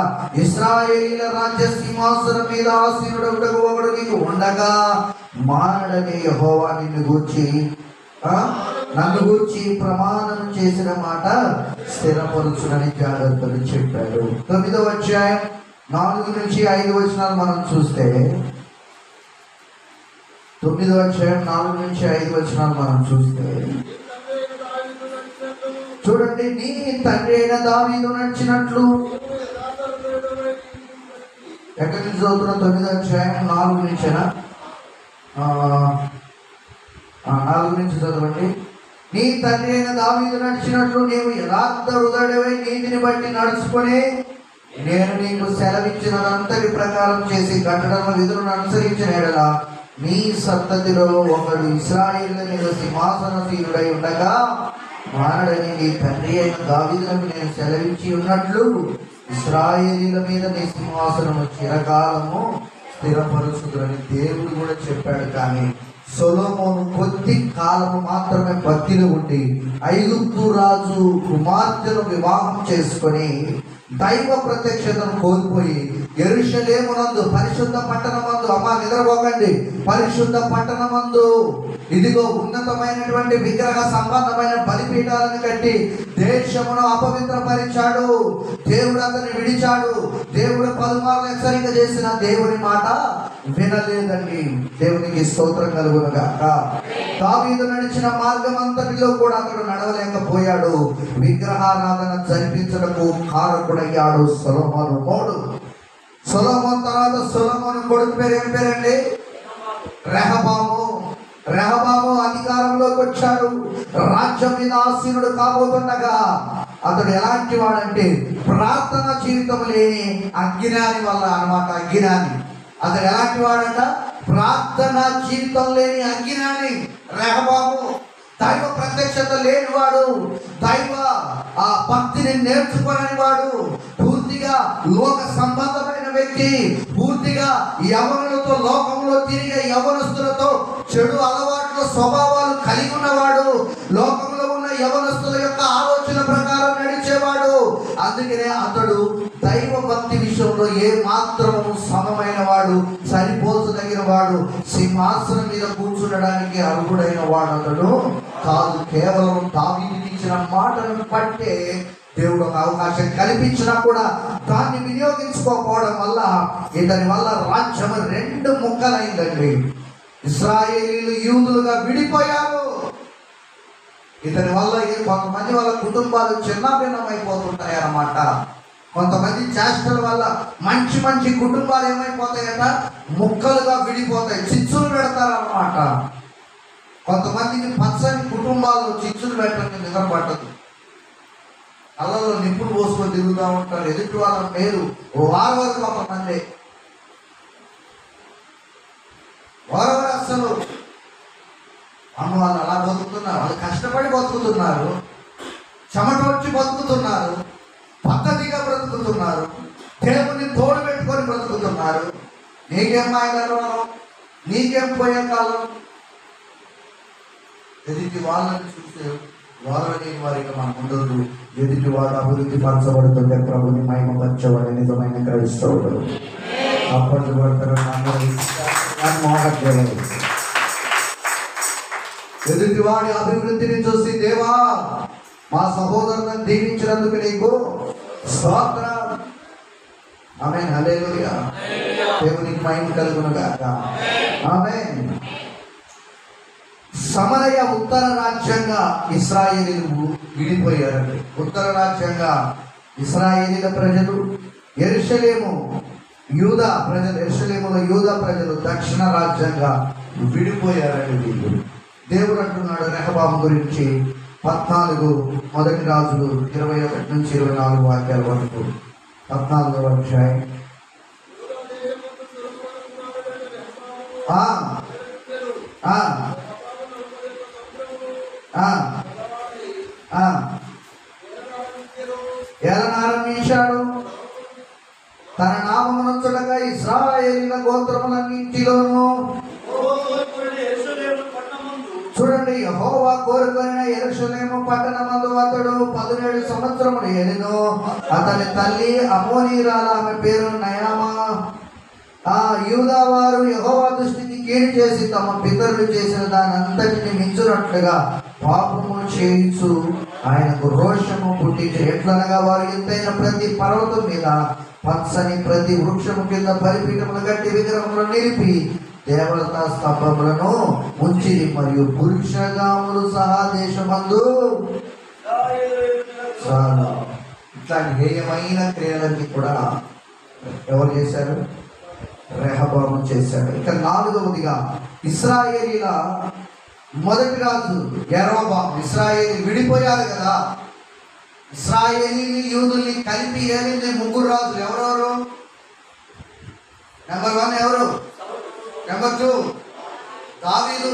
ఇశ్రాయేలీయుల రాజ్య సింహాసనం మీద ఆసీనుడగుటకు ఒకడు నీకు ఉండగా మానడని యెహోవా నన్ను గూర్చి ప్రమాణం చేసిన మాట స్థిరపరుచునని జాగ్రత్తలు చెప్పాడు. 9వ అధ్యాయం 4 నుంచి 5 వచనాలు మనం చూస్తే 9వ అధ్యాయం 4 నుంచి 5 వచనాలు మనం చూస్తే చూడండి. నీ తండ్రి అయిన దావీదు నడిచినట్లు, ఎక్కడి నుంచి చదువుతున్న 9వ అధ్యాయం 4 నుంచేనా? 4 నుంచి చదవండి. నీ తండ్రి అయిన దావీదు నడిచినట్లు నీవు యథార్థ హృదయుడవై నీతిని బట్టి నడుచుకొని నేను నీకు సెలవిచ్చినంతటి ప్రకారం చేసి కట్టడము విధులను అనుసరించిన ఎడల నీ సంతతిలో ఒకడు ఇశ్రాయేలు మీద సింహాసనశీలుడై ఉండగా మానడని నీ తండ్రి అయిన దావీదులకు నేను సెలవిచ్చి ఉన్నట్లు ఇశ్రాయేలీల మీద నీ సింహాసనము చిరకాలము స్థిరపరుచుదని దేవుడు కూడా చెప్పాడు. కానీ సొలొమోను కొద్ది కాలము మాత్రమే భక్తిలో ఉండి ఐగుప్తు రాజు కుమార్తెను వివాహం చేసుకొని దైవ ప్రత్యక్షతను కోల్పోయి యెరూషలేమునందు పరిశుద్ధ పట్టణమందు, అమ్మా నిద్రపోకండి, పరిశుద్ధ పట్టణమందు ఇదిగో ఉన్నతమైనటువంటి విగ్రహ సంబంధమైన బలిపీఠాలను కట్టి దేశమును అపవిత్రపరిచాడు. దేవుడు అతన్ని విడిచాడు. దేవుడు పలుమార్లు హెచ్చరిక చేసిన దేవుని మాట వినలేదండి. దేవునికి స్తోత్రం కలుగునుగాక. దావీదు నడిచిన మార్గం అంతటిలో కూడా అతడు నడవలేకపోయాడు. విగ్రహారాధన జరిపించడకు కారకుడయ్యాడు సొలొమోను. సొలొమోను తర్వాత సొలొమోను కొడుకు పేరు ఏం పేరండి? రెహబాము అధికారంలోకి వచ్చాడు. రాజ్యం మీద ఆసీనుడు కాబోతుండగా అతడు ఎలాంటి వాడంటే ప్రార్థన జీవితం లేని అజ్ఞాని వల్ల అన్నమాట. అజ్ఞాని అతడు ఎలాంటి వాడంట? ప్రార్థన జీవితం లేని అజ్ఞాని రెహబాము. దైవ ప్రత్యక్షత లేనివాడు, దైవ భక్తిని నేర్చుకోని వాడు, పూర్తిగా లోక సంబంధమైన వ్యక్తి, పూర్తిగా యవనులతో లోకంలో తిరిగే యవనస్తులతో చెడు అలవాట్ల స్వభావాలు కలిగి ఉన్నవాడు, లోకంలో ఉన్న యవనస్తుల యొక్క ఆలోచన ప్రకారం నడిచేవాడు. అందుకనే అతడు దైవ భక్తి విషయంలో ఏ మాత్రము సమమైన వాడు, సరిపోల్చదగిన వాడు, సింహాసనం మీద కూర్చుండడానికి అర్హుడైన వాడు అతడు కాదు. కేవలం దావీదుకి ఇచ్చిన మాటలను బట్టే దేవుడు ఒక అవకాశం కల్పించినా కూడా దాన్ని వినియోగించుకోకపోవడం వల్ల ఇతని వల్ల రాజ్యం 2 ముక్కలైందండి. ఇశ్రాయేలీయులు యూదులుగా విడిపోయారు. ఇతని వల్ల కొంతమంది వాళ్ళ కుటుంబాలు చిన్నభిన్నమైపోతుంటాయి అన్నమాట. కొంతమంది చేష్టల వల్ల మంచి కుటుంబాలు ఏమైపోతాయట? ముక్కలుగా విడిపోతాయి, చిచ్చులు పెడతారన్నమాట. కొంతమందికి పచ్చని కుటుంబాలు చిచ్చులు పెట్టడానికి నిద్ర పట్టదు. అల్లలో నిప్పులు పోసుకొని తిరుగుతూ ఉంటారు. ఎదుటి వాళ్ళ పేరు వారు కొంతమంది వారు అసలు అమ్మ వాళ్ళు అలా బతుకుతున్నారు. వాళ్ళు కష్టపడి బతుకుతున్నారు, చెమటొచ్చి బతుకుతున్నారు, పద్ధతిగా బ్రతుకుతున్నారు, దేవుని తోడు పెట్టుకొని బ్రతుకుతున్నారు. నీకేం మాయగలరు, నీకేం పోయే కాలం? ఎదుటి వాళ్ళని చూస్తే వాళ్ళని వారికి మనం ఉండదు. ఎదుటి వాడు అభివృద్ధి పరచబడుతుంటే ప్రభుని మహిమపరచబడే నిజమైన క్రైస్తవుడు అప్పటి పడతారు. ఎదుటి వాడి అభివృద్ధిని చూసి దేవా మా సహోదరులను దీవించినందుకు నీకు స్తోత్రం. ఆమేన్, హల్లెలూయా. దేవునికి మహిమ కలుగునుగాక. ఆమేన్. సమరయ ఉత్తర రాజ్యంగా ఇశ్రాయేలీలు విడిపోయారండి. ఉత్తర రాజ్యంగా ఇశ్రాయేలీల ప్రజలు, యెరూషలేము యూదా ప్రజలు, యెరూషలేములో యూదా ప్రజలు దక్షిణ రాజ్యంగా విడిపోయారండి వీళ్ళు. దేవుడు అంటున్నాడు రెహబాము గురించి 14 మొదటి రాజులు 21 నుంచి 24 వాక్యాల వరకు. 14వ అధ్యాయం. ఏలనారంభించాడు. తన నామమునంతటగా ఇశ్రాయేలీయుల గోత్రములన్నింటిలోనూ చూడండి, యెహోవా కోరుకొనిన యెరూషలేము పట్టణమందు అతడు 17 సంవత్సరములు ఏలెను. అతని తల్లి అమోనీయురాలు, ఆమె పేరు నయామా. యూదా వారు యెహోవా దృష్టికి కీడు చేసి తమ పితరులు చేసిన దాని అంతటిని మించునట్లుగా పాపము చేయించు ఆయనకు రోషము పుట్టించు. ఎట్లనగా వారు ఎత్తైన ప్రతి పర్వతం మీద, పచ్చని ప్రతి వృక్షము కింద బలిపీఠములు గట్టి విగ్రహములు నిలిపి దేవతా స్తంభములను ఉంచిరి. మరియు పురుషగాములు సహా దేశమందు ఇట్లాంటి హేయమైన క్రియలన్నీ కూడా ఎవరు చేశారు? రెహబాము చేశాడు. ఇక 4వదిగా ఇశ్రాయేలీల మొదటి రాజు యెరోబాము. ఇశ్రాయేలీ విడిపోయారు కదా, ఇశ్రాయేలీని యూదుల్ని కలిపి ఏలింది 3 రాజులు. ఎవరెవరు? నెంబర్ 1 ఎవరు? నెంబర్ 2 దావీదు.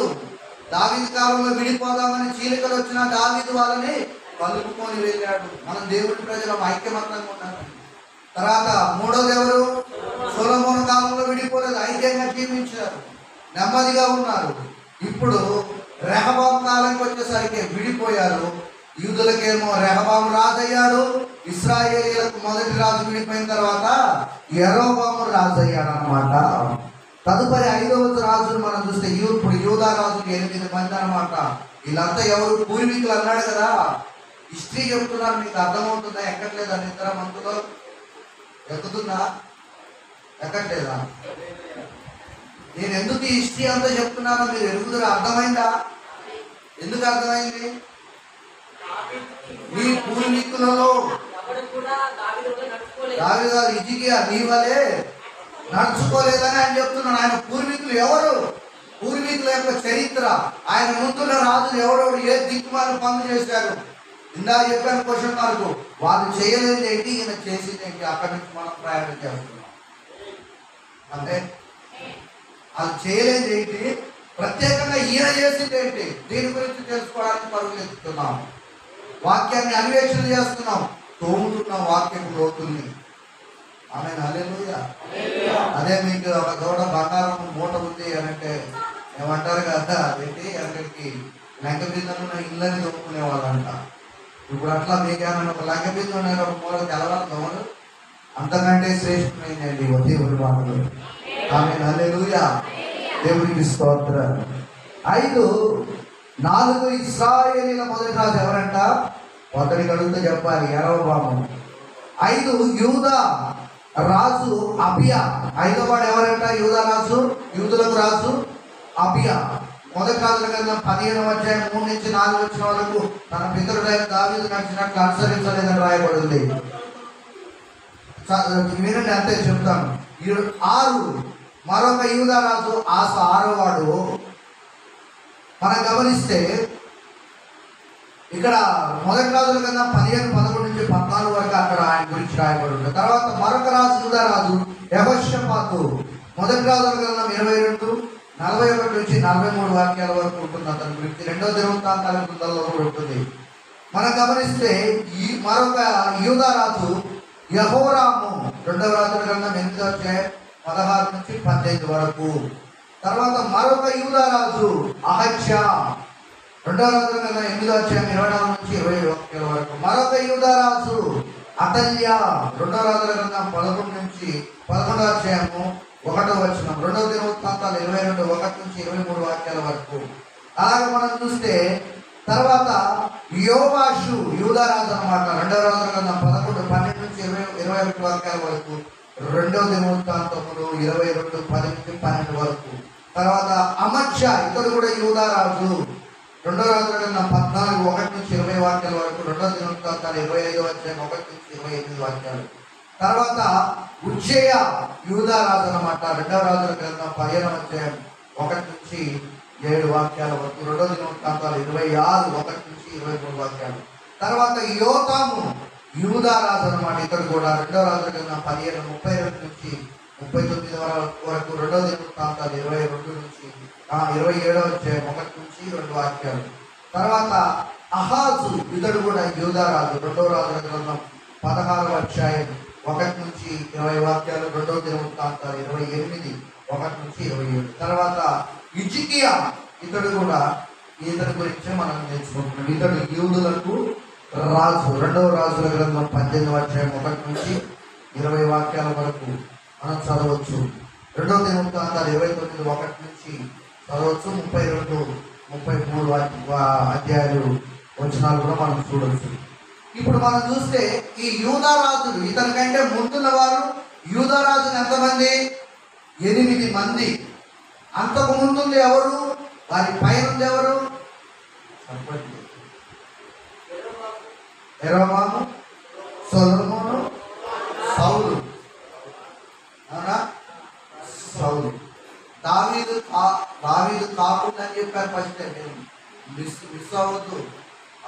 దావీదు కాలంలో విడిపోదామని చీలికలు వచ్చిన దావీదు వాళ్ళని కలుపుకొని వెళ్ళాడు. మనం దేవుడి ప్రజలు ఐక్యమత్యంగా ఉన్నాం. తర్వాత 3వది ఎవరు? సొలొమోను కాలంలో విడిపోలేదు, ఐక్యంగా జీవించారు, నెమ్మదిగా ఉన్నారు. ఇప్పుడు రెహబాము కాలంకి వచ్చేసరికి విడిపోయారు. యూదులకేమో రెహబాము రాజు అయ్యాడు, ఇశ్రాయేలీలకు మొదటి రాజు విడిపోయిన తర్వాత యెరోబాము రాజు అయ్యాడు అన్నమాట. తదుపరి 5వ రాజును మనం చూస్తే ఇప్పుడు యూదా రాజులు 8 మంది అన్నమాట. వీళ్ళంతా ఎవరు? పూర్వీకులు అన్నాడు కదా. హిస్టరీ చెప్తున్నారు, మీకు అర్థమవుతుందా? ఎక్కట్లేదా? నిద్ర మంతులో ఎక్కుతుందా? ఎక్కట్లేదా? నేను ఎందుకు ఈ హిస్టరీ అంతా చెప్తున్నానో మీరు ఎరుగుదరా? అర్థమైందా? ఎందుకు అర్థమైంది? మీ పూర్వీకులలో దావీదు హిజ్కియా నీ వలే నడుచుకోలేదని ఆయన చెప్తున్నాడు. ఆయన పూర్వీకులు ఎవరు? పూర్వీకుల యొక్క చరిత్ర, ఆయన ముందున్న రాజులు ఎవరెవరు ఏ దిక్కుమాల పనులు చేశారు. ఇందా చెప్పాను క్వశ్చన్ మార్కు. వాళ్ళు చేయలేదు ఏంటి, ఈయన చేసింది ఏంటి? అక్కడి నుంచి మనం ప్రయాణం చేస్తున్నాం. అంటే వాళ్ళు చేయలేదు ఏంటి, ప్రత్యేకంగా ఈయన చేసింది ఏంటి, దీని గురించి తెలుసుకోవడానికి పరుగులు ఎత్తుతున్నాం. వాక్యాన్ని అన్వేషణ చేస్తున్నాం, తోముతున్నాం వాక్యం లోతుల్ని. ఆమె హల్లెలూయా. అదే మీకు ఒక దూడ బంగారం మూట ఉంది అని అంటే ఏమంటారు కదా, ఏంటి అక్కడికి లంక బిందెలు ఇళ్ళని తోముకునే వాళ్ళంట. ఇప్పుడు అట్లా మీకేమన్నా ఒక లంక బిందె ఉన్న ఒక మూల తెలవాలి దోమలు. అంతకంటే శ్రేష్టమైందండి దేవుడి మాటలు. ఆమె హల్లెలూయా. దేవుడికి స్తోత్రం. 4 ఇశ్రాయేలీల మొదటి రాజు ఎవరంట? ఒకరికి అడుగుతూ చెప్పాలి, యెరోబాము. 5 యూదా రాజు అబియా. 5వ వాడు ఎవరంట? యూదా రాజు, యూదులకు రాజు అబియా. మొదటి రాజుల గ్రంథం 15వ అధ్యాయం 3 నుంచి 4 వచ్చిన వాళ్ళకు తన పితరుడైన దావీదు నడిచినట్లు అనుసరించలేదని రాయబడింది. వినండి, అంతే చెప్తాను. 6 మరొక యూదా రాజు ఆస, 6వ వాడు. మనం గమనిస్తే ఇక్కడ మొదటి రాజుల కన్నా 15, 11 నుంచి 14 వరకు అక్కడ ఆయన గురించి రాయబడి ఉంటుంది. తర్వాత మరొక రాజు యూదా రాజు యెహోషాపాతు. మొదటి రాజుల గ్రంథం 22, 41 నుంచి 43 వాక్యాల వరకు ఉంటుంది అతని గురించి. 2వ దినవృత్తాంతాల గ్రంథంలో కూడా ఉంటుంది. మనం గమనిస్తే ఈ మరొక యూదా రాజు యెహోరాము. 2వ రాజుల గ్రంథం 8వ అధ్యాయం 16 నుంచి 18 వరకు. తర్వాత మరొక యూదా రాజు అహజ్యా. 2వ రాజుల గ్రంథం 8వ అధ్యాయం 24 నుంచి 21 వరకు. మరొక యూదా రాజు అతల్యా. 2వ రాజుల గ్రంథం 11 నుంచి 11వ అధ్యాయము 1వ వచనం. 2వ దినవృత్తాంతాలు 22, 1 నుంచి 23 వాక్యాల వరకు. అలాగే మనం చూస్తే తర్వాత యోవాషు యూదా రాజు అన్నమాట. 2వ రాజుల గ్రంథం 11, 12 నుంచి 21 వాక్యాల వరకు. 2వ దినవృత్తాంతములు 22, 10 నుంచి 12 వరకు. తర్వాత అమజ్యా, ఇతడు కూడా యూదా రాజు. 2వ రాజుల గ్రంథం 14, 1 నుంచి 20 వాక్యాల వరకు. 2వ దినవృత్తాంతాలు 25వ అధ్యాయం 1 నుంచి 28 వాక్యాలు. తర్వాత ఉజ్జయ యూదా రాజు అన్నమాట. 2వ రాజుల గ్రంథం 15వ అధ్యాయం 1 నుంచి 7 వాక్యాల వరకు. 2వ దినవృత్తాంతాలు 26, 1 నుంచి 23 వాక్యాలు. తర్వాత యోతాము యూదా రాజు అన్నమాట. ఇతడు కూడా 2వ రాజుల గ్రంథం 15, 32 నుంచి 39 వరకు. 2వ దినవృత్తాంతాలు 22 నుంచి 27వ అధ్యాయం 1 నుంచి 2 వాక్యాలు. తర్వాత అహాజు, ఇతడు కూడా యూదా రాజు. 2వ రాజుల గ్రంథం 16వ అధ్యాయం 1 నుంచి 20 వాక్యాలు. 2వ దినవృత్తాంతాలు 28, 1 నుంచి 27. తర్వాత హిజ్కియా, ఇతడు కూడా ఇతని గురించి మనం నేర్చుకుంటున్నాం. ఇతడు యూదులకు రాజు. 2వ రాజుల గ్రంథం 18వ అధ్యాయం 1 నుంచి 20 వాక్యాల వరకు మనం చదవచ్చు. 2వ దినవృత్తాంతాలు 29 1 నుంచి చదవచ్చు. 32 33 అధ్యాయాలు వచనాలు కూడా మనం చూడవచ్చు. ఇప్పుడు మనం చూస్తే ఈ యూదా రాజులు, ఇతనికంటే ముందున్న వారు యూదా రాజులు ఎంతమంది? 8 మంది. అంతకు ముందుంది ఎవరు? వారి పైన ఉంది ఎవరు? యెరోబాము, సొలొమోను, సౌలు. అవునా? సౌలు. దావీదు కాకుండా అని చెప్పారు ఫస్ట్. మిస్ అవ్వద్దు,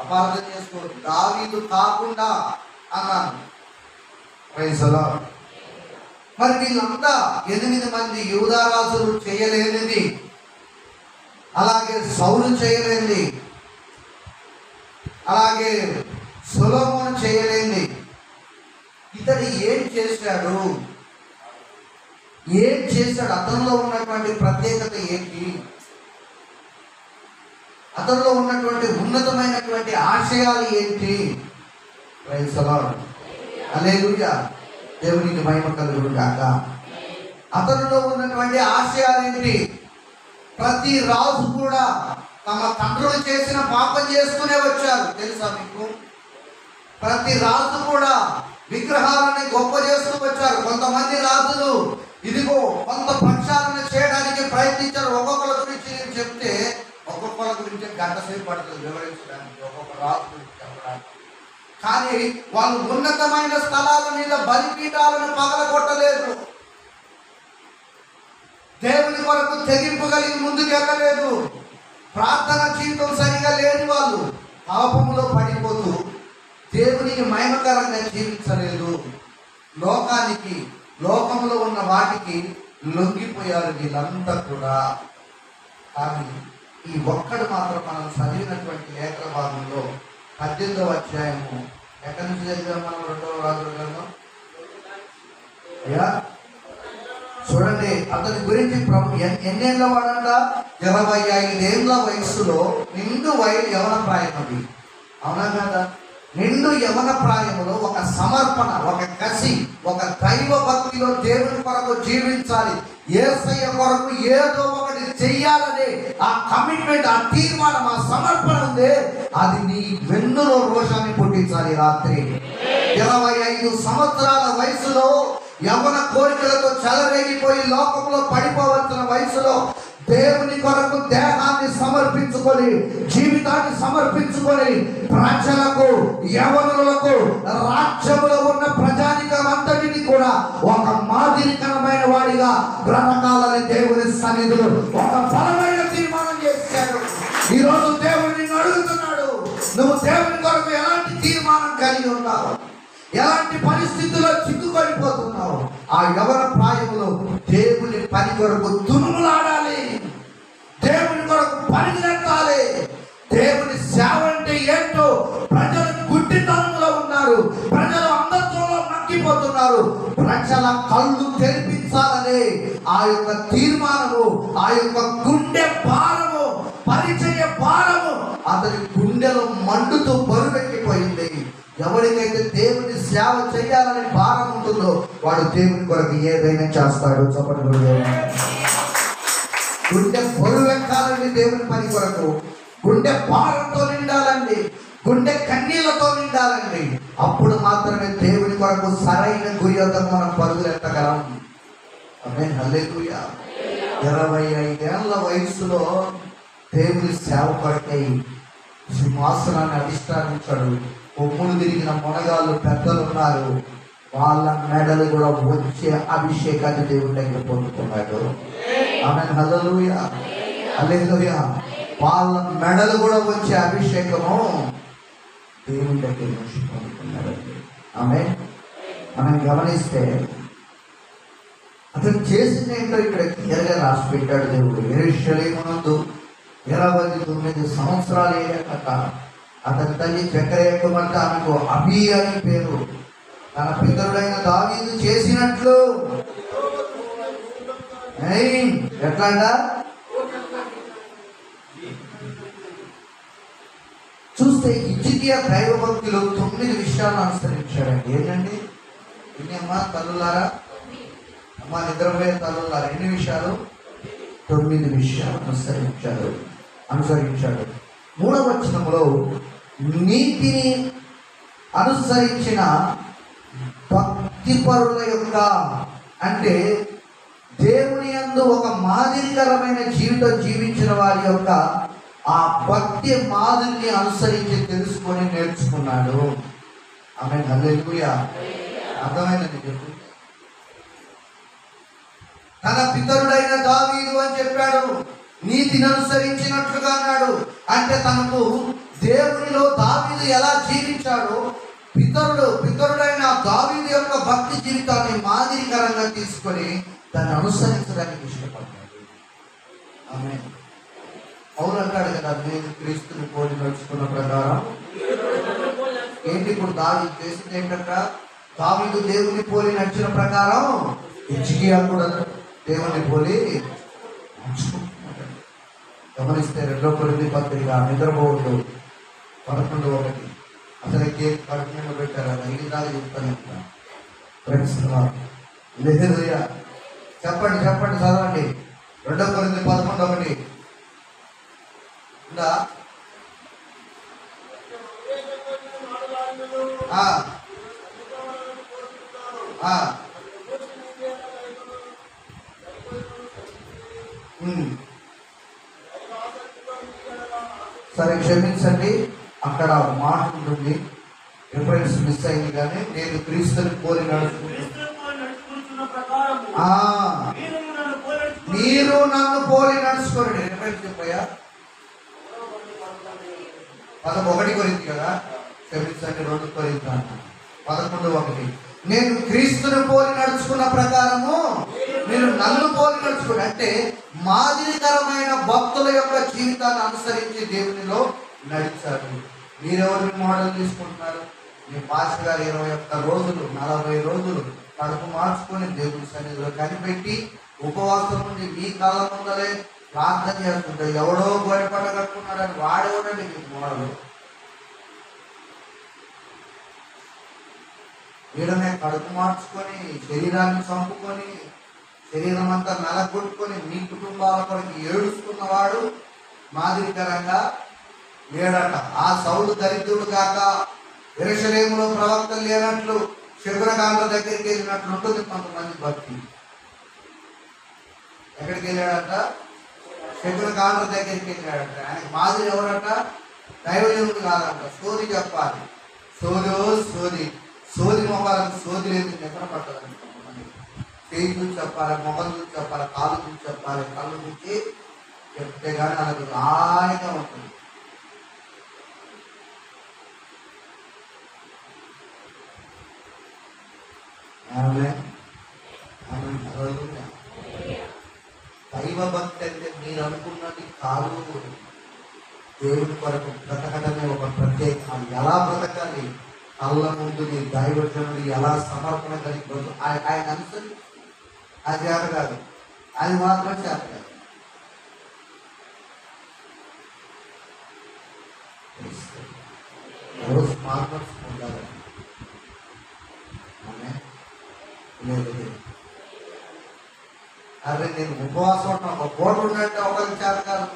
అపార్థం చేసుకోవద్దు. దావీదు కాకుండా అన్నాను. Praise the lord. మరి వీళ్ళంతా 8 మంది యూదా రాజులు చేయలేనిది, అలాగే సౌలు చేయలేనిది, అలాగే సొలొమోను చేయలేనిది. ఇతడు ఏం చేశాడు? అతనిలో ఉన్నటువంటి ప్రత్యేకత ఏంటి? అతనిలో ఉన్నటువంటి ఉన్నతమైనటువంటి ఆశయాలు ఏంటి? Praise the lord. హల్లెలూయా. దేవునికి మహిమ కలుగును గాక. అతనిలో ఉన్నటువంటి ఆశయాలు ఏంటి? ప్రతి రాజు కూడా తమ తండ్రులు చేసిన పాపం చేస్తూనే వచ్చారు. తెలుసా మీకు? ప్రతి రాజు కూడా విగ్రహాలని గొప్ప చేస్తూ వచ్చారు. కొంతమంది రాజులు ఇదిగో కొంత ప్రక్షాళన చేయడానికి ప్రయత్నించారు. ఒక్కొక్కరి గురించి నేను చెప్తే ఒక్కొక్కరి గురించి గంట సేపు పడుతుంది వివరించడానికి, ఒక్కొక్క రాజు గురించి చెప్పడానికి. కానీ వాళ్ళు ఉన్నతమైన స్థలాల మీద బలిపీఠాలను పగలగొట్టలేదు. దేవుని కొరకు తెగింపు కలిగి ముందుకు వెళ్ళలేదు. ప్రార్థన జీవితం సరిగా లేని వాళ్ళు పాపములో పడిపోతూ దేవునికి మహిమకరంగా జీవించలేదు. లోకములో ఉన్న వాటికి లొంగిపోయారు వీళ్ళంతా కూడా. కానీ ఈ ఒక్కడు మాత్రం మనం చదివినటువంటి లేఖన భాగంలో 18వ అధ్యాయము ఎక్కడి నుంచి చదివాం మనం? 2వ రాజుల గ్రంథం. చూడండి, అతని గురించి ఎన్నేళ్ళ వాడంట? 25 ఏళ్ళ వయసులో నిండు యవన ప్రాయం. అది అవునా కదా? నిండు యవన ప్రాయములో ఒక సమర్పణ, ఒక కసి, ఒక దైవ భక్తిలో దేవుని కొరకు జీవించాలి, యేసయ్య కొరకు ఏదో ఒకటి చెయ్యాలని ఆ కమిట్మెంట్, ఆ తీర్మానం, ఆ సమర్పణ ఉంది. అది నీ వెన్నులో రోషాన్ని పుట్టించాలి. రాత్రి 25 సంవత్సరాల వయసులో యవన కోరికలతో చెలరేగిపోయి లోకంలో పడిపోవలసిన వయసులో దేవుని కొరకు దేహాన్ని సమర్పించుకొని, జీవితాన్ని సమర్పించుకొని ప్రజలకు, యవనులకు, రాజ్యములో ఉన్న ప్రజానికం అంతటిని కూడా ఒక మాదిరికరమైన వాడిగా బ్రతకాలని దేవుని సన్నిధిలో ఒక బలమైన తీర్మానం చేశాడు. ఈరోజు దేవుడిని అడుగుతున్నాడు, నువ్వు దేవుని కొరకు ఎలాంటి తీర్మానం కలిగి ఉన్నావు? ఎలాంటి పరిస్థితుల్లో చిక్కుకొనిపోతున్నావు? ఆ యవన ప్రాయంలో దేవుని పని కొరకు తునుములాడాలి, దేవుని కొరకు పరిగెత్తాలి. దేవుని సేవ అంటే ఏంటో ప్రజలు గుడ్డితనంలో ఉన్నారు, ప్రజలు అంధత్వంలో నక్కిపోతున్నారు. ప్రజల కళ్ళు తెరిపించాలని ఆ యొక్క తీర్మానము, ఆ యొక్క గుండె భారము, పరిచయ భారము అతని గుండెలో మండుతూ బరువెక్కిపోయింది. ఎవరికైతే దేవుని సేవ చేయాలని భారం ఉంటుందో వాడు దేవుని కొరకు ఏదైనా చేస్తాడు. చెప్పండి, గుండె బరువెక్కాలండి దేవుని పని కొరకు. గుండె భారంతో నిండాలండి, గుండె కన్నీళ్లతో నిండాలండి. అప్పుడు మాత్రమే దేవుని కొరకు సరైన గురి వద్దకు మనం పరుగులెత్తగలం. ఆమేన్, హల్లెలూయా. 25 ఏళ్ల వయసులో దేవుని సేవ కొరకై సింహాసనాన్ని అధిష్ఠానించాడు. కొమ్ములు తిరిగిన మొనగాళ్ళు పెద్దలు ఉన్నారు, వాళ్ళ మెడలు కూడా వచ్చే అభిషేకాన్ని దేవుని దగ్గర పొందుకున్నాడు. ఆమేన్, హల్లెలూయా, హల్లెలూయా. వాళ్ళ మెడలు కూడా వచ్చే అభిషేకము దేవుని దగ్గర నుంచి పొందుకున్నాడు. ఆమేన్. మనం గమనిస్తే అతను చేసింది ఏంటో ఇక్కడ క్లియర్గా రాసి పెట్టాడు దేవుడు. యెరూషలేమునందు 29 సంవత్సరాలు అయ్యాక అతని తల్లి జకర్యా కుమార్తె, ఆమెకు అబీ అని పేరు, తన పితరుడైన దావీదు చేసినట్లు ఎట్లా చూస్తే హిజ్కియా దైవభక్తిలో 9 విషయాలను అనుసరించాడండి. ఏంటండి? ఇన్నమ్మా తల్లులారా, అమ్మా నిద్రపోయే తల్లులారా, ఎన్ని విషయాలు? 9 విషయాలు అనుసరించాడు. 3వ వచనంలో నీతిని అనుసరించిన భక్తిపరుల యొక్క, అంటే దేవుని యందు ఒక మాదిరికరమైన జీవితం జీవించిన వారి యొక్క ఆ భక్తి మాదిరిని అనుసరించి తెలుసుకొని నేర్చుకున్నాడు. ఆమె హల్లెలూయా. అర్థమైందండి? చెప్పు. తన పితరుడైన దావీదు అని చెప్పాడు, నీతిని అనుసరించినట్లుగా అన్నాడు. అంటే తనకు దేవునిలో దావీదు ఎలా జీవించాడో పితరుడైన దావీదు యొక్క భక్తి జీవితాన్ని మాదిరికరంగా తీసుకొని దాన్ని అనుసరించడానికి ఇష్టపడ్డాడు. ఆమె పౌలు అంటాడు కదా, నేను క్రీస్తుని పోలి నడుచుకున్న ప్రకారం. ఏంటి ఇప్పుడు దావీదు చేసింది ఏంటంట? దావీదు దేవుని పోలి నడిచిన ప్రకారం హిజ్కియా కూడా దేవుని పోలి నడుచుకుంటున్నాడు. గమనిస్తే 2 కొరింథీ పత్రిక నిద్రపోవద్దు 11:1 అసలు కేక్ కడుపులో పెట్టారు. అది 5 దాకా చెప్తాను. హల్లెలూయా. చెప్పండి చదవండి. 2 కొరింథీ 11:1 ఉందా? సరే క్షమించండి, అక్కడ మాట ఉంటుంది, రిఫరెన్స్ మిస్ అయింది. కానీ నేను క్రీస్తుని పోలి మీరు నన్ను పోలి నడుచుకోండి. రిఫరెన్స్ చెప్పాయా? 11 కొరింథీ కదా, క్షమించండి 2 కొరింథీ 11:1 నేను క్రీస్తుని పోలి నడుచుకున్న ప్రకారము మీరు నన్ను పోలి నడుచుకోండి. అంటే మాదిరికరమైన భక్తుల యొక్క జీవితాన్ని అనుసరించి దేవునిలో నడిచారు. మీరెవరిని మోడల్ తీసుకుంటున్నారు? మీ పాస్టర్ గారు 21 రోజులు 40 రోజులు కడుపు మార్చుకొని దేవుని సన్నిధిలో కనిపెట్టి ఉపవాసం నుండి మీ కళ్ళ ముందలే ప్రార్థన చేస్తుంటే ఎవడో గోడపడ కట్టుకున్నాడని వాడేవాడండి మీకు మోడలు. వీడనే కడుపు మార్చుకొని శరీరాన్ని చంపుకొని శరీరం అంతా నలగొట్టుకొని మీ కుటుంబాల కొరకు ఏడుస్తున్నవాడు మాదిరికరంగా లేడట. ఆ సౌలు దరిద్రుడు కాక యెరూషలేములో ప్రవక్తలు లేనట్లు శబరకాండ దగ్గరికి వెళ్ళినట్లు ఉంటుంది కొంతమంది భక్తి. ఎక్కడికి వెళ్ళాడట? శబరకాండ దగ్గరికి వెళ్ళాడట. ఆయనకు మాదిరి ఎవరట? దైవజనుడు కాదంట. సోది చెప్పాలి. సోది మొహాలకు సోది లేదు, నిద్ర పట్టదండి. చేయి చూసి చెప్పాలి, మొహం చూసి చెప్పాలి, కాలు చూసి చెప్పాలి, కళ్ళు చూసి చెప్తే కానీ అలాగే హాయిగా ఉంటుంది. దైవ భక్తి అంటే మీరు అనుకున్నది కాదు. దేవుడి కొరకు బ్రతకడమే ఒక ప్రత్యేక. అది ఎలా బ్రతకాలి? కళ్ళ ముందు నీ దైవజనుడు ఎలా సమర్పణ కలిగి ఆయన అనుసరి అది చేత కాదు, అది మాత్రం చేత కాదు. రోజు మార్పులు ఉండాలి. అదే నేను ఉపవాసం ఉంటాను, ఒక పూట ఉండంటే ఒకరికి చేత కాదు.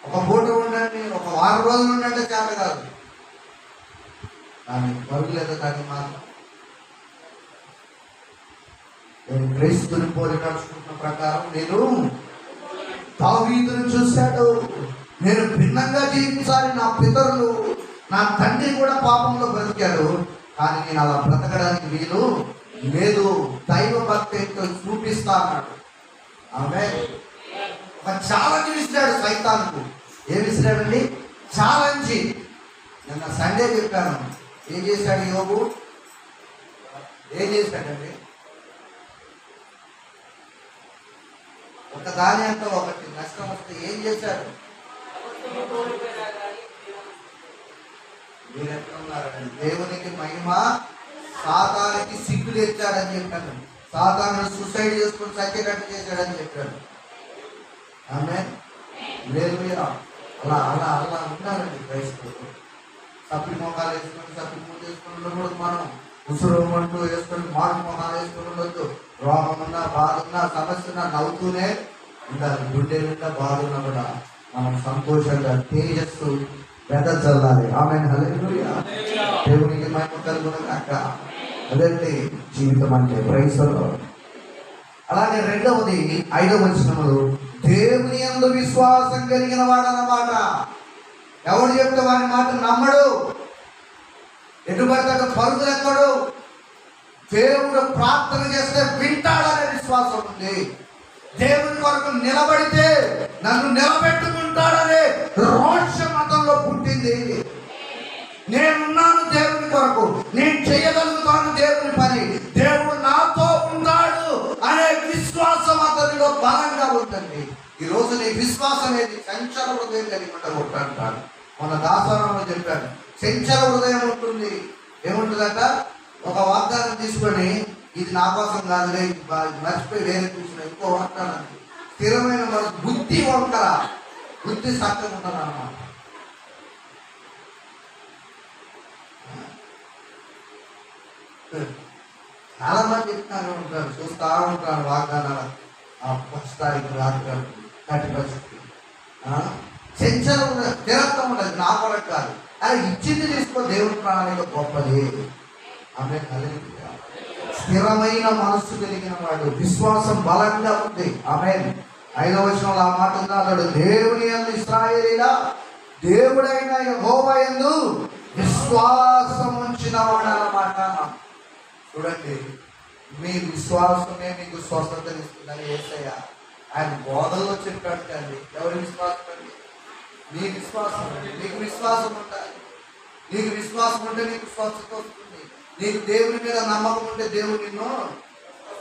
ఒక పూట ఉండండి, ఒక వారం రోజులు ఉండంటే చేత కాదు. కానీ పరుగులేదు. కానీ మాత్రం నేను క్రీస్తుని పోలి నడుచుకుంటున్న ప్రకారం నేను దావీదును చూశాడు. నేను భిన్నంగా జీవించాలి. నా పితరులు, నా తండ్రి కూడా పాపంలో బ్రతికాడు, కానీ నేను అలా బ్రతకడానికి వీలు లేదు. దైవ భక్తి ఏంటో చూపిస్తా అన్నాడు. ఆమె ఒక ఛాలెంజ్ విసిరాడు సైతాన్కు. ఏమి విసిరాడండి? ఛాలెంజ్. నిన్న సండే చెప్పాను. ఏం చేశాడు యోబు? ఏం చేశాడండి? ఒక దాని అంతా ఒకటి నష్టం వస్తే ఏం చేశాడు? మీరు ఎట్లా ఉన్నారండి? దేవునికి మహిమ, సాతానికి సిగ్గు తెచ్చాడని చెప్పాను. సాతాను సూసైడ్ చేసుకుని చచ్చేటట్టు చేశాడని చెప్పాడు. ఆమె లేదు. అలా అలా అలా ఉండాలండి క్రైస్తవులు. సప్పి మొఖాలు వేసుకొని సప్పి మూడు వేసుకొని ఉండకూడదు. మనం ఉసురుమంటూ వేసుకొని మాడు మొఖాలు వేసుకొని ఉండొద్దు. రోగం ఉన్నా, బాధ ఉన్నా, సమస్య ఉన్నా నవ్వుతూనే ఉండాలి. గుండె నిండా బాధ ఉన్నా కూడా మనం సంతోషంగా తేజస్సు వెదజల్లాలి. ఆమేన్, హల్లెలూయా. దేవునికి మహిమ కలుగునుగాక. అదండి జీవితం అంటే. Praise the lord. అలాగే రెండవది 5వ వచనములో దేవుని యందు విశ్వాసం కలిగిన వాడన్నమాట. ఎవడు చెప్తే వాని మాట నమ్మడు, ఎటుపడితే పరుగులు ఎక్కడు. దేవుడు ప్రార్థన చేస్తే వింటాడనే విశ్వాసం ఉంది. దేవుని కొరకు నిలబడితే నన్ను నిలబెట్టుకుంటాడనే రోషం మతంలో పుట్టింది. నేనున్నాను దేవుని కొరకు, నేను చేయగలుగుతాను దేవుని పని, దేవుడు నాతో ఉంటాడు అనే విశ్వాసం అతనిలో బలంగా ఉందండి. ఈ రోజు నీ విశ్వాసం ఏది? చంచల హృదయం కలిగి ఉండకూడదు. మన దాసరంలో చెప్పాడు, చంచల హృదయం ఉంటుంది. ఏముంటుందంట? ఒక వాగ్దానం తీసుకొని ఇది నా కోసం కాదులే, మర్చిపోయి వేరే చూసిన ఇంకో వాగ్దానం. స్థిరమైన మన బుద్ధి వంకర, బుద్ధి చక్కగా ఉంటుంది అన్నమాట. చాలా మంది చెప్తానే ఉంటారు, చూస్తూ ఉంటాను వాగ్దానాలు. ఫస్ట్ తారీఖు రాత్రి 31 చంచలం ఉండదు, స్థిరత్వం ఉండదు. నా కొరకు కాదు, అలా ఇచ్చింది తీసుకో. దేవుని ప్రాణాలు గొప్పది. ఆమె హల్లెలూయా. స్థిరమైన మనస్సు కలిగిన వాడు, విశ్వాసం బలంగా ఉంది. ఆమె 5వ వచనంలో ఆ మాట ఉంది. అతడు దేవుని యందు ఇశ్రాయేలీయుల దేవుడైన యెహోవా యందు విశ్వాసం ఉంచిన వాడు అన్నమాట. చూడండి, మీ విశ్వాసమే మీకు స్వస్థతని ఇస్తుందని యేసయ్య ఆయన బోధనలో చెప్పాడు. కానీ ఎవరి విశ్వాసం అండి? నీ విశ్వాసం. నీకు విశ్వాసం ఉండాలి. నీకు విశ్వాసం ఉంటే నీకు స్వస్థత వస్తుంది. నీకు దేవుని మీద నమ్మకం ఉంటే దేవుడు నిన్ను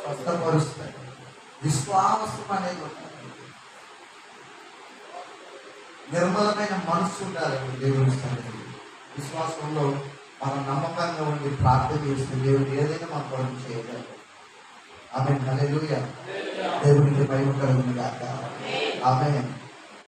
స్వస్థపరుస్తాడు. విశ్వాసం అనేది ఉంటుంది. నిర్మలమైన మనస్సు ఉండాలి దేవుని సన్నిధిలో. విశ్వాసంలో మనం నమ్మకంగా ఉండి ప్రార్థన చేస్తే దేవుడు ఏదైనా మన కొరకు చేయగలరు. ఆమేన్, హల్లెలూయా. దేవునికి మహిమ కలుగునుగాక. ఆమేన్.